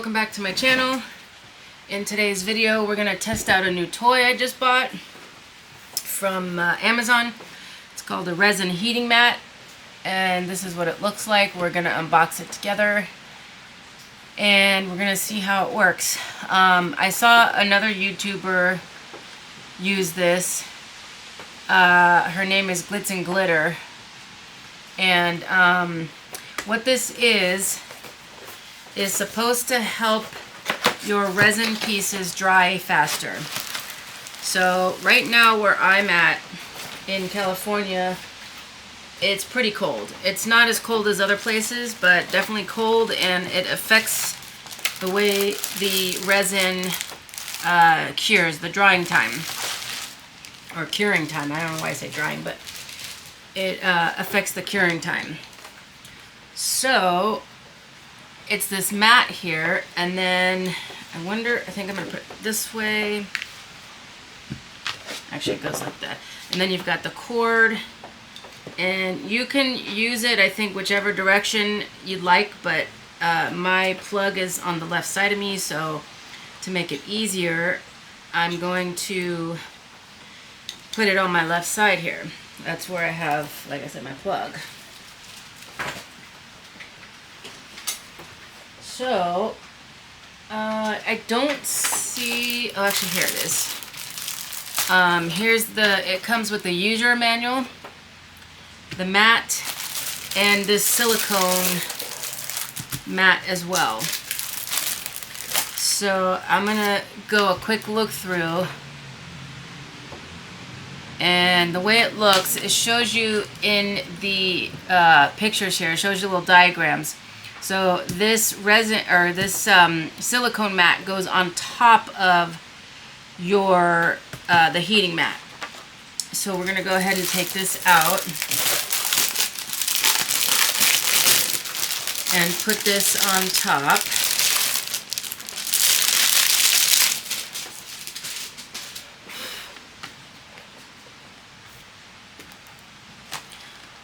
welcome back to my channel. In today's video we're going to test out a new toy I just bought from Amazon. It's called a resin heating mat, and this is what it looks like. We're going to unbox it together and we're going to see how it works. I saw another YouTuber use this. Her name is Glitz and Glitter, and what this is supposed to help your resin pieces dry faster. So right now where I'm at in California, it's pretty cold. It's not as cold as other places, but definitely cold, and it affects the way the resin cures, the drying time, or curing time. I don't know why I say drying, but it affects the curing time. So it's this mat here, and then I think I'm going to put it this way. Actually, it goes like that. And then you've got the cord, and you can use it, I think, whichever direction you'd like, but my plug is on the left side of me, so to make it easier, I'm going to put it on my left side here. That's where I have, like I said, my plug. So, I don't see, oh, actually here it is. It comes with the user manual, the mat, and this silicone mat as well. So I'm gonna go a quick look through, and the way it looks, it shows you in the pictures here, it shows you little diagrams. So this resin, or this silicone mat, goes on top of your the heating mat. So we're gonna go ahead and take this out and put this on top.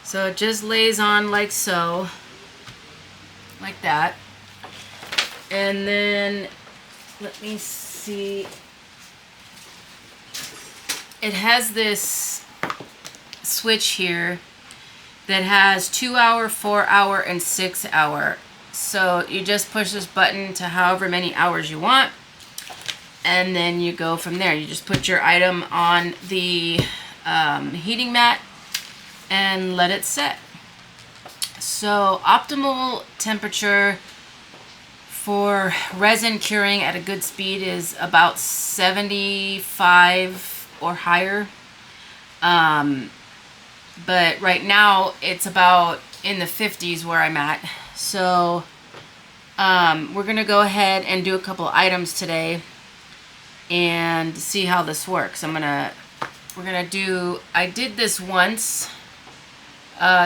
So it just lays on like so. Like that. And then let me see, it has this switch here that has 2 hour, 4 hour, and 6 hour. So you just push this button to however many hours you want, and then you go from there. You just put your item on the heating mat and let it set. So optimal temperature for resin curing at a good speed is about 75 or higher. But right now it's about in the 50s where I'm at. So we're gonna go ahead and do a couple items today and see how this works. I did this once.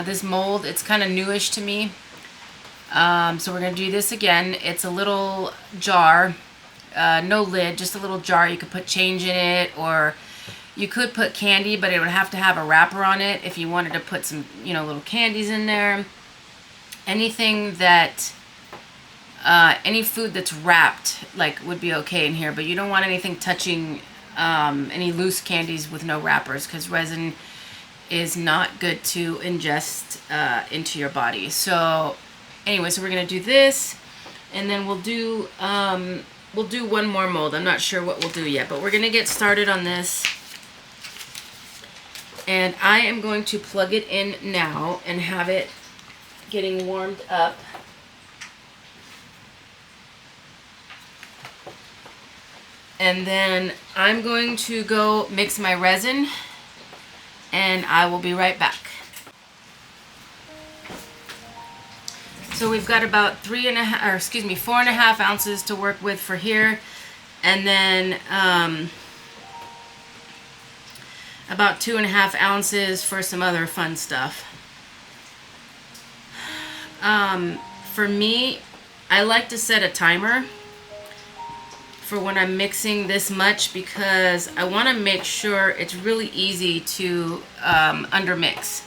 This mold, it's kind of newish to me, so we're going to do this again. It's a little jar, no lid, just a little jar. You could put change in it, or you could put candy, but it would have to have a wrapper on it if you wanted to put some, little candies in there. Anything that, any food that's wrapped, would be okay in here, but you don't want anything touching any loose candies with no wrappers, because resin is not good to ingest into your body. So anyway, so we're gonna do this, and then we'll do one more mold. I'm not sure what we'll do yet, but we're gonna get started on this, and I am going to plug it in now and have it getting warmed up. And then I'm going to go mix my resin, and I will be right back. So we've got about 4.5 ounces to work with for here, and then about 2.5 ounces for some other fun stuff. For me, I like to set a timer for when I'm mixing this much, because I want to make sure it's really easy to undermix.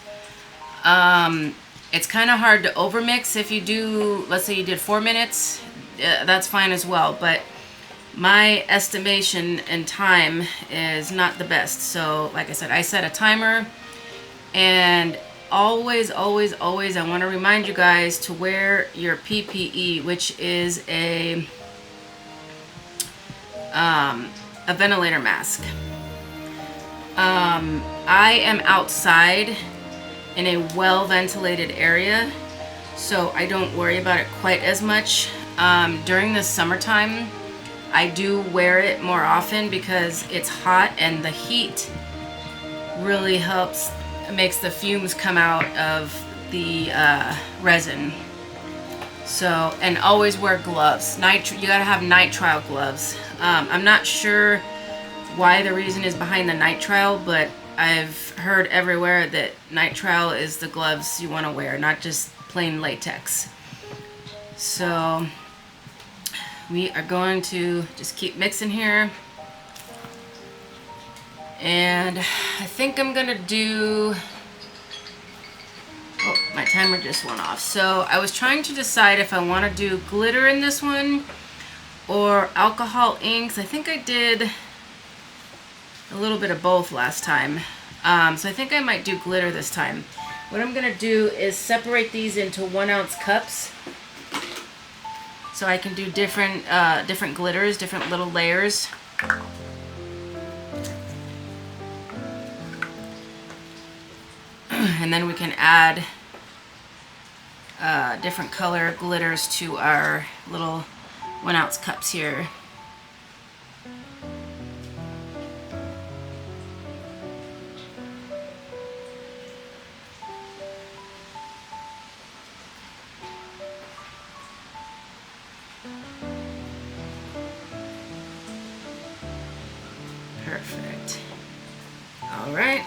It's kind of hard to overmix if you do, let's say you did 4 minutes, that's fine as well. But my estimation and time is not the best. So like I said, I set a timer, and always, always, always, I want to remind you guys to wear your PPE, which is a ventilator mask. I am outside in a well-ventilated area, so I don't worry about it quite as much. During the summertime, I do wear it more often because it's hot and the heat really helps, makes the fumes come out of the resin. So, and always wear gloves. You gotta have nitrile gloves. I'm not sure why the reason is behind the nitrile, but I've heard everywhere that nitrile is the gloves you want to wear, not just plain latex. So we are going to just keep mixing here. And I think I'm gonna do, oh, my timer just went off. So I was trying to decide if I want to do glitter in this one or alcohol inks. I think I did a little bit of both last time. So I think I might do glitter this time. What I'm gonna do is separate these into 1 ounce cups, so I can do different glitters, different little layers. And then we can add different color glitters to our little 1 ounce cups here. Perfect. All right.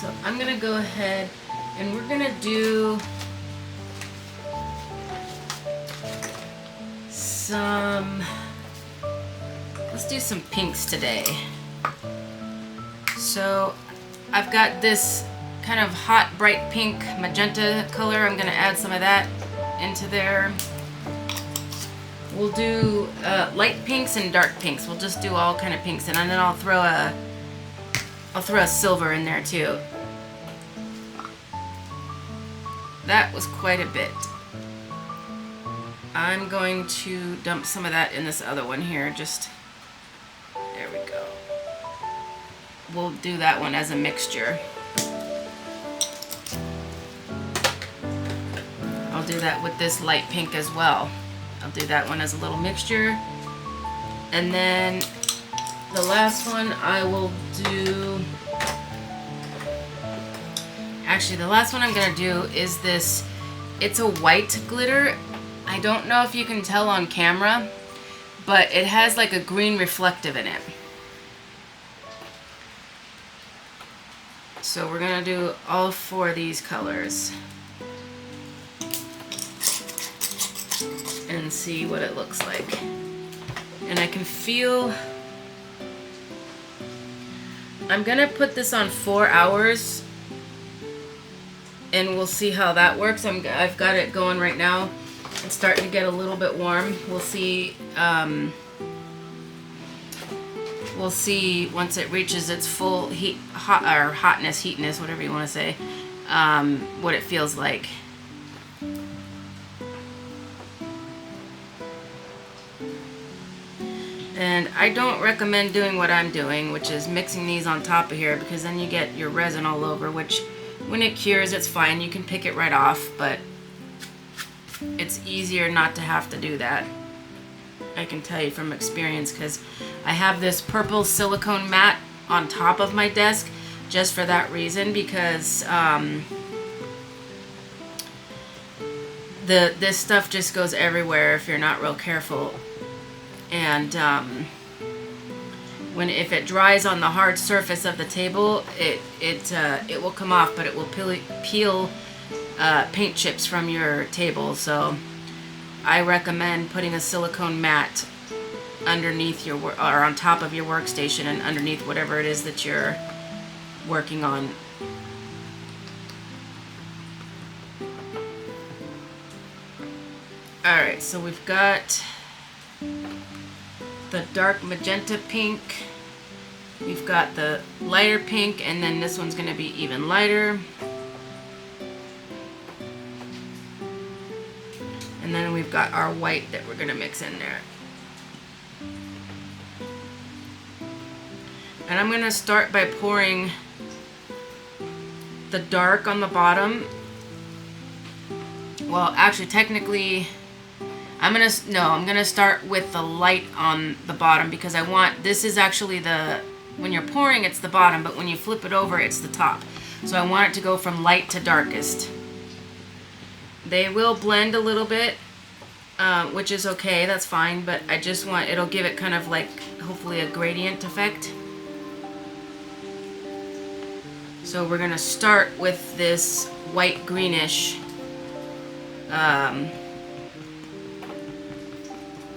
So I'm gonna go ahead and we're gonna do let's do some pinks today. So I've got this kind of hot, bright pink magenta color. I'm gonna add some of that into there. We'll do light pinks and dark pinks. We'll just do all kind of pinks, and then I'll throw a silver in there too. That was quite a bit. I'm going to dump some of that in this other one here. Just, there we go. We'll do that one as a mixture. I'll do that with this light pink as well. I'll do that one as a little mixture. And then the last one I will do, actually the last one I'm gonna do is this, it's a white glitter. I don't know if you can tell on camera, but it has like a green reflective in it. So we're gonna do all 4 of these colors and see what it looks like. And I can feel, I'm gonna put this on 4 hours and we'll see how that works. I've got it going right now. It's starting to get a little bit warm. We'll see once it reaches its full heat, hotness, heatness, whatever you want to say, what it feels like. And I don't recommend doing what I'm doing, which is mixing these on top of here, because then you get your resin all over, which when it cures, it's fine. You can pick it right off, but it's easier not to have to do that. I can tell you from experience, because I have this purple silicone mat on top of my desk just for that reason, because this stuff just goes everywhere if you're not real careful. And if it dries on the hard surface of the table, it will come off, but it will peel paint chips from your table. So I recommend putting a silicone mat underneath your or on top of your workstation and underneath whatever it is that you're working on. Alright, so we've got the dark magenta pink. We've got the lighter pink, and then this one's going to be even lighter. And then we've got our white that we're going to mix in there. And I'm going to start by pouring the dark on the bottom. Well, actually, technically, I'm going to start with the light on the bottom, because I want, this is actually the, when you're pouring, it's the bottom, but when you flip it over, it's the top. So I want it to go from light to darkest. They will blend a little bit, which is okay, that's fine, but I just want, it'll give it kind of like, hopefully a gradient effect. So we're gonna start with this white greenish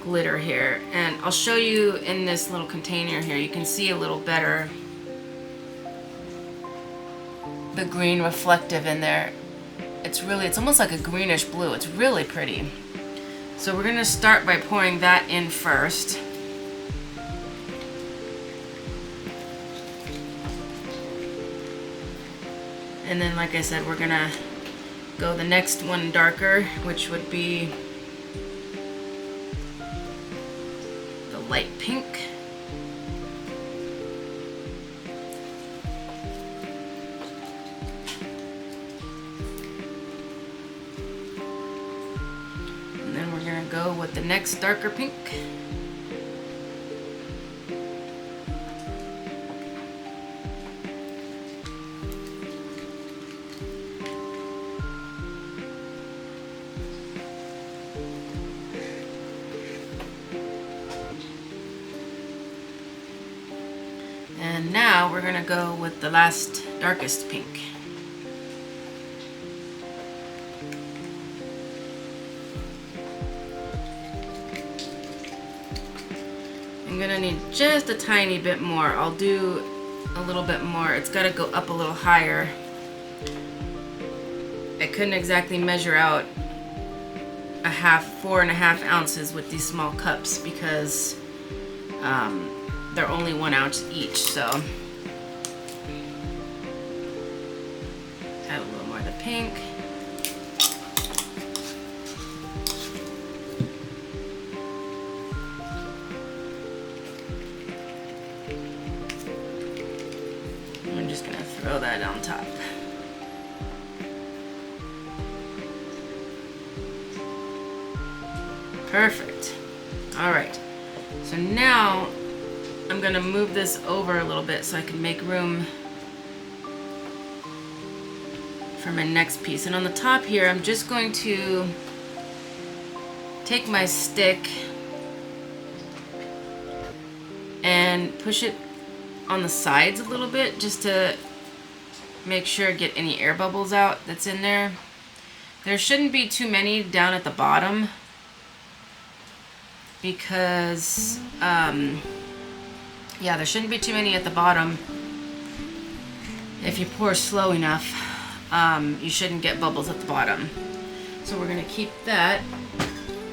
glitter here, and I'll show you in this little container here. You can see a little better the green reflective in there. It's almost like a greenish blue. It's really pretty. So we're gonna start by pouring that in first. And then, like I said, we're gonna go the next one darker, which would be the light pink. And then we're gonna go with the next darker pink. And now we're gonna go with the last darkest pink. I'm gonna need just a tiny bit more. I'll do a little bit more. It's gotta go up a little higher. I couldn't exactly measure out 4.5 ounces with these small cups, because they're only 1 ounce each, so add a little more of the pink. I'm just gonna throw that on top. Perfect. All right, so now I'm gonna move this over a little bit so I can make room for my next piece. And on the top here, I'm just going to take my stick and push it on the sides a little bit, just to make sure get any air bubbles out that's in there. There shouldn't be too many down at the bottom, because yeah, there shouldn't be too many at the bottom. If you pour slow enough, you shouldn't get bubbles at the bottom. So we're gonna keep that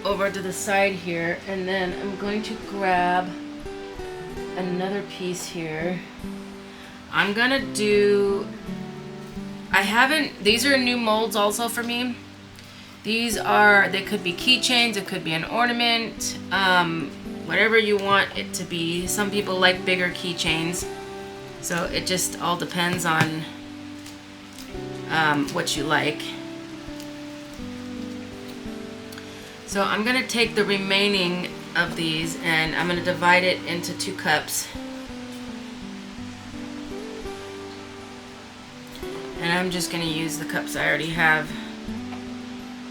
over to the side here, and then I'm going to grab another piece here. I'm gonna do, these are new molds also for me. They could be keychains, it could be an ornament, whatever you want it to be. Some people like bigger keychains, so it just all depends on what you like. So I'm going to take the remaining of these and I'm going to divide it into 2 cups. And I'm just going to use the cups I already have,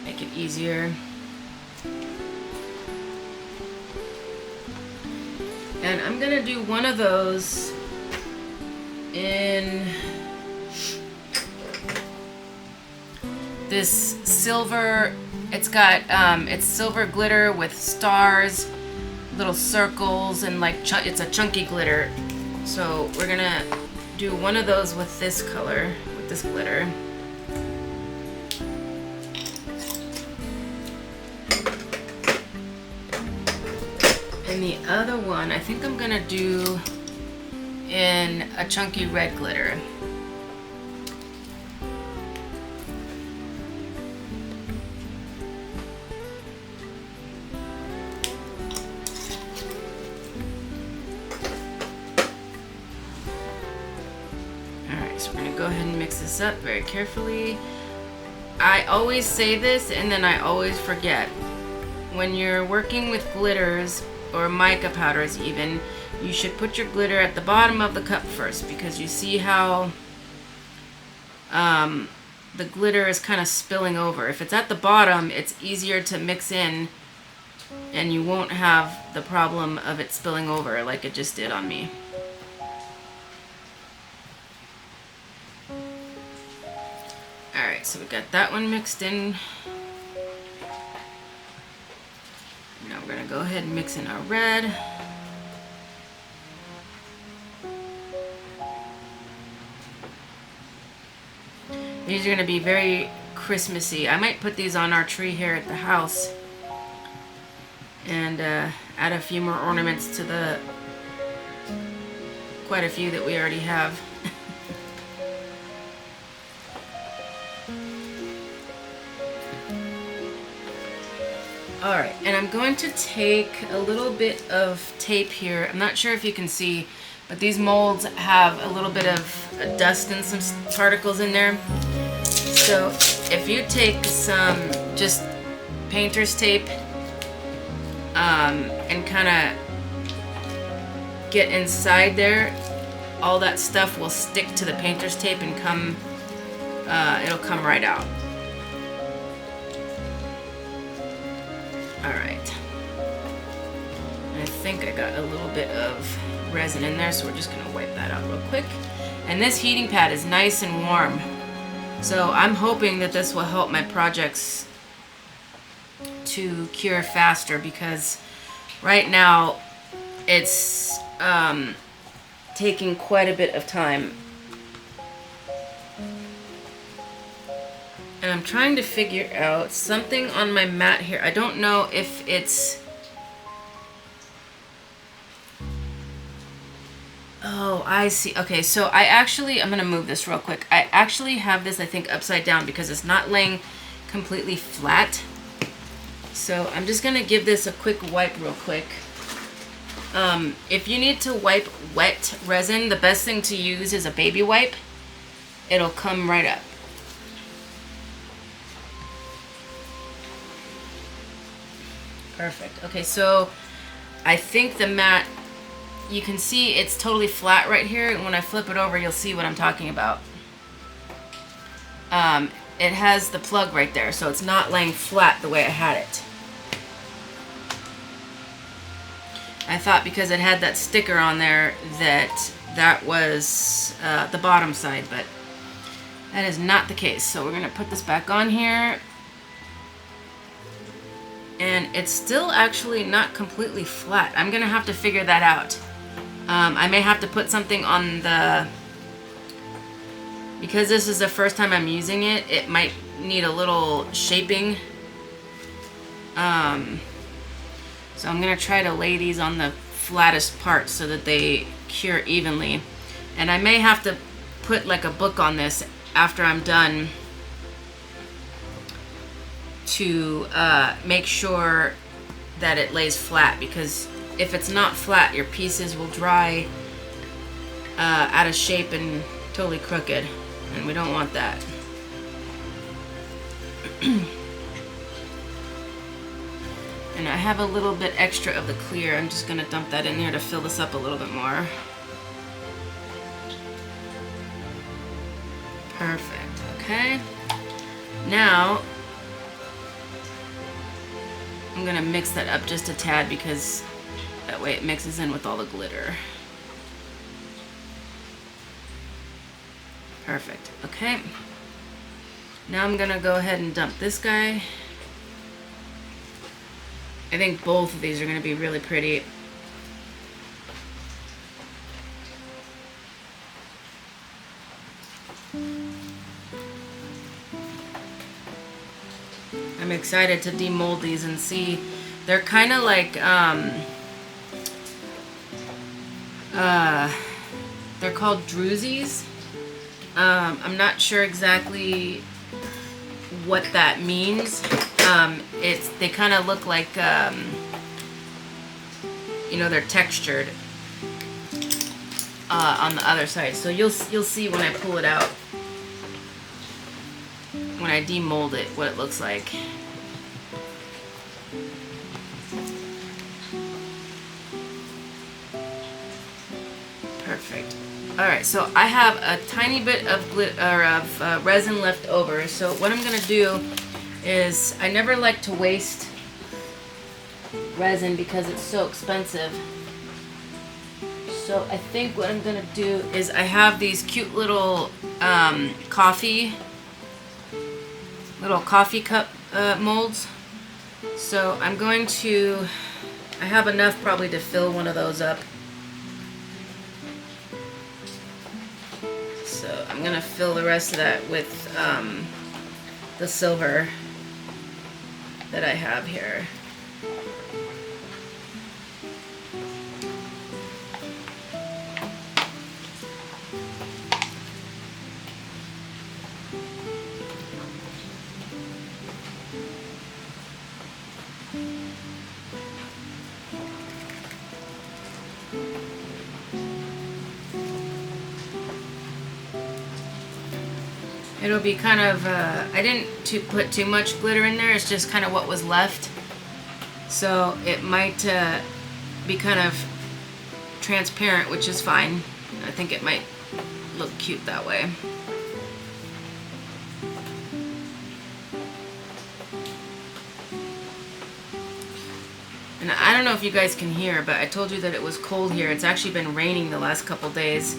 make it easier. And I'm gonna do one of those in this silver. It's got it's silver glitter with stars, little circles, and like it's a chunky glitter. So we're gonna do one of those with this color, with this glitter. the other one, I think I'm gonna do in a chunky red glitter. Alright, so we're gonna go ahead and mix this up very carefully. I always say this and then I always forget. When you're working with glitters or mica powders even, you should put your glitter at the bottom of the cup first, because you see how the glitter is kind of spilling over. If it's at the bottom, it's easier to mix in and you won't have the problem of it spilling over like it just did on me. Alright, so we got that one mixed in. Now we're going to go ahead and mix in our red. These are going to be very Christmassy. I might put these on our tree here at the house and add a few more ornaments to the quite a few that we already have. Alright, and I'm going to take a little bit of tape here. I'm not sure if you can see, but these molds have a little bit of dust and some particles in there. So if you take some just painter's tape and kind of get inside there, all that stuff will stick to the painter's tape and come, it'll come right out. Alright, I think I got a little bit of resin in there, so we're just going to wipe that out real quick. And this heating pad is nice and warm, so I'm hoping that this will help my projects to cure faster, because right now it's taking quite a bit of time. And I'm trying to figure out something on my mat here. I don't know if it's... Oh, I see. Okay, so I'm going to move this real quick. I actually have this, I think, upside down because it's not laying completely flat. So I'm just going to give this a quick wipe real quick. If you need to wipe wet resin, the best thing to use is a baby wipe. It'll come right up. Perfect. Okay, so I think the mat, you can see it's totally flat right here, and when I flip it over, you'll see what I'm talking about. It has the plug right there, so it's not laying flat the way I had it. I thought because it had that sticker on there that was the bottom side, but that is not the case. So we're going to put this back on here. And it's still actually not completely flat. I'm going to have to figure that out. I may have to put something on the... Because this is the first time I'm using it, it might need a little shaping. So I'm going to try to lay these on the flattest part so that they cure evenly. And I may have to put like a book on this after I'm done to make sure that it lays flat, because if it's not flat, your pieces will dry out of shape and totally crooked, and we don't want that. And I have a little bit extra of the clear. I'm just going to dump that in there to fill this up a little bit more. Perfect. Okay. Now I'm going to mix that up just a tad, because that way it mixes in with all the glitter. Perfect. Okay. Now I'm going to go ahead and dump this guy. I think both of these are going to be really pretty. I'm excited to demold these and see. They're kind of like they're called druzies. I'm not sure exactly what that means. They kind of look like, you know, they're textured on the other side. So you'll see when I pull it out, when I demold it, what it looks like. Perfect. All right, so I have a tiny bit of resin left over. So what I'm gonna do is, I never like to waste resin because it's so expensive. So I think what I'm gonna do is, I have these cute little coffee cup molds. So I'm going to, I have enough probably to fill one of those up. So I'm gonna fill the rest of that with the silver that I have here. It'll be kind of, I didn't put too much glitter in there, it's just kind of what was left. So it might be kind of transparent, which is fine. I think it might look cute that way. And I don't know if you guys can hear, but I told you that it was cold here. It's actually been raining the last couple days,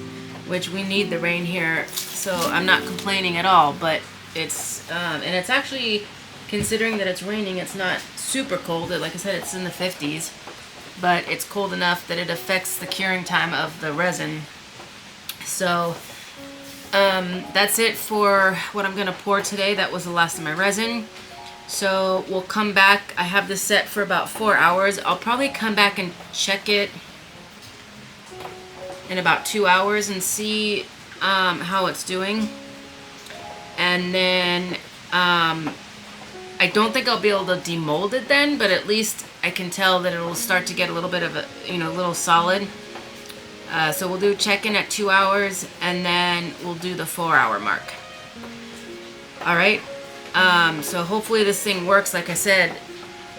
which we need the rain here, so I'm not complaining at all. But it's and it's actually, considering that it's raining, it's not super cold. Like I said, it's in the 50s, but it's cold enough that it affects the curing time of the resin. So that's it for what I'm gonna pour today. That was the last of my resin. So we'll come back. I have this set for about 4 hours. I'll probably come back and check it in about 2 hours and see how it's doing. And then I don't think I'll be able to demold it then, but at least I can tell that it will start to get a little bit of a, you know, a little solid. So we'll do check-in at 2 hours, and then we'll do the 4 hour mark. All right. So hopefully this thing works. Like I said,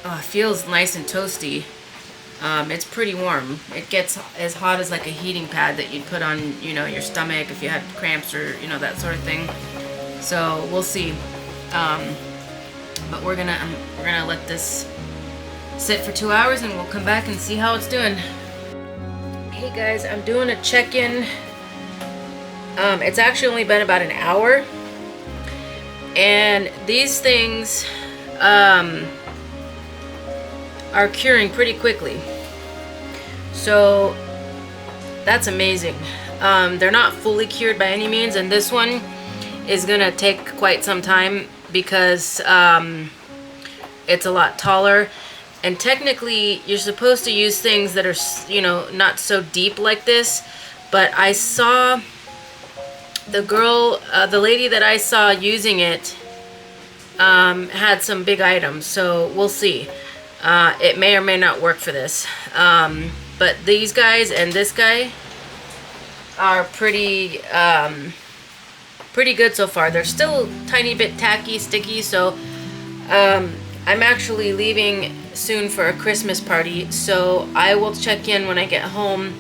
it feels nice and toasty. It's pretty warm. It gets as hot as like a heating pad that you'd put on, you know, your stomach if you had cramps or, you know, that sort of thing. So we'll see. But we're gonna let this sit for 2 hours, and we'll come back and see how it's doing. Hey guys, I'm doing a check-in. It's actually only been about an hour, and these things are curing pretty quickly. So that's amazing. They're not fully cured by any means, and this one is gonna take quite some time because it's a lot taller. And technically you're supposed to use things that are, you know, not so deep like this, but I saw the girl, the lady that I saw using it had some big items, so we'll see. It may or may not work for this, but these guys and this guy are pretty pretty good so far. They're still a tiny bit tacky, sticky, so I'm actually leaving soon for a Christmas party, so I will check in when I get home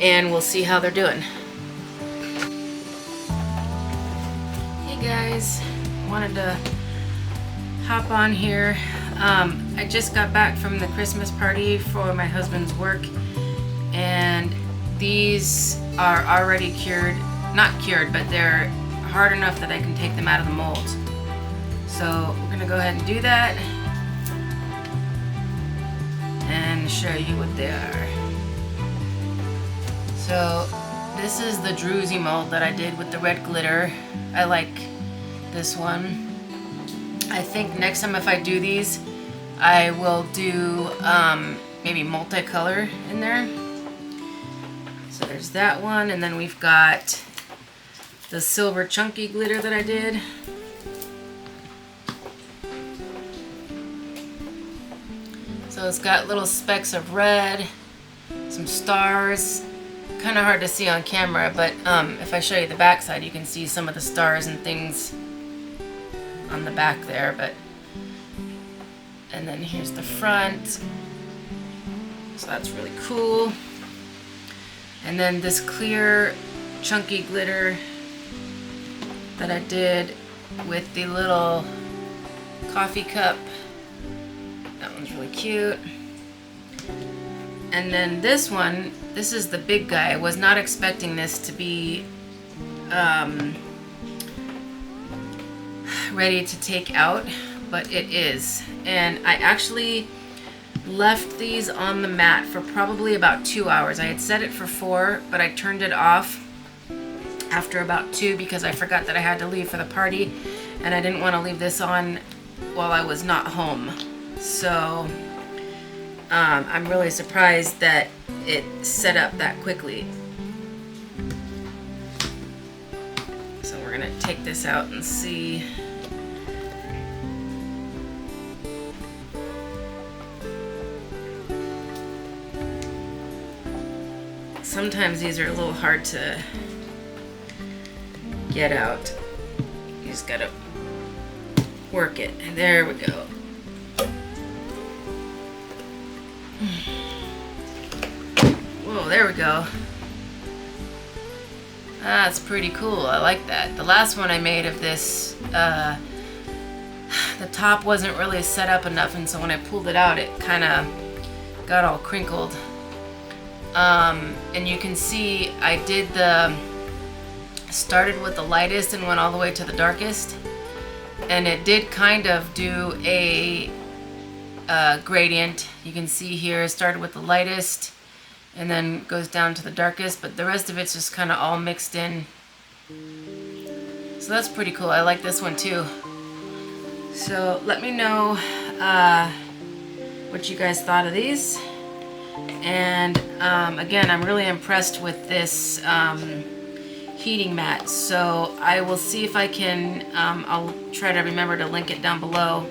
and we'll see how they're doing. Hey guys, wanted to hop on here. I just got back from the Christmas party for my husband's work, and these are already cured. Not cured, but they're hard enough that I can take them out of the molds. So we're gonna go ahead and do that and show you what they are. So this is the druzy mold that I did with the red glitter. I like this one. I think next time if I do these, I will do maybe multicolor in there. there's that one, and then we've got the silver chunky glitter that I did. So it's got little specks of red, some stars. Kind of hard to see on camera, but if I show you the back side, you can see some of the stars and things on the back there. And then here's the front. So that's really cool. And then this clear chunky glitter that I did with the little coffee cup. That one's really cute. And then this one, this is the big guy. I was not expecting this to be ready to take out, but it is. And I actually left these on the mat for probably about 2 hours. I had set it for 4, but I turned it off after about 2 because I forgot that I had to leave for the party, and I didn't want to leave this on while I was not home. So I'm really surprised that it set up that quickly. So we're gonna take this out and see. Sometimes these are a little hard to get out. You just gotta work it. There we go. Whoa, there we go. That's pretty cool. I like that. The last one I made of this, the top wasn't really set up enough, and so when I pulled it out, it kind of got all crinkled. And you can see I did started with the lightest and went all the way to the darkest, and it did kind of do a gradient. You can see here it started with the lightest and then goes down to the darkest, but the rest of it's just kind of all mixed in. So that's pretty cool. I like this one too. So let me know what you guys thought of these. And again, I'm really impressed with this heating mat. So I will see if I can, I'll try to remember to link it down below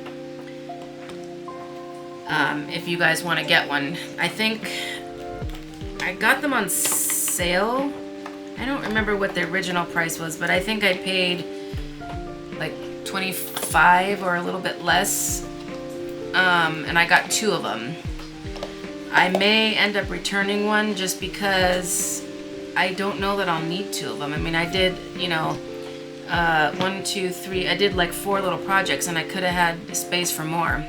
if you guys want to get one. I think I got them on sale. I don't remember what the original price was, but I think I paid like $25 or a little bit less, and I got 2 of them. I may end up returning one just because I don't know that I'll need 2 of them. I mean, I did, you know, 1, 2, 3, I did like 4 little projects, and I could have had space for more.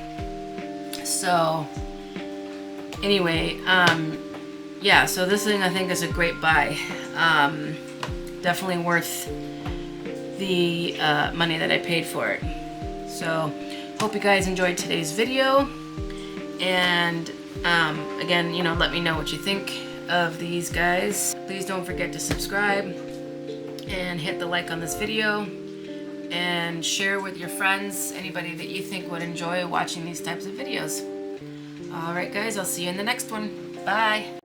So anyway, yeah, so this thing I think is a great buy. Definitely worth the money that I paid for it. So hope you guys enjoyed today's video, and again, you know, let me know what you think of these guys. Please don't forget to subscribe and hit the like on this video, and share with your friends, anybody that you think would enjoy watching these types of videos. Alright guys, I'll see you in the next one. Bye!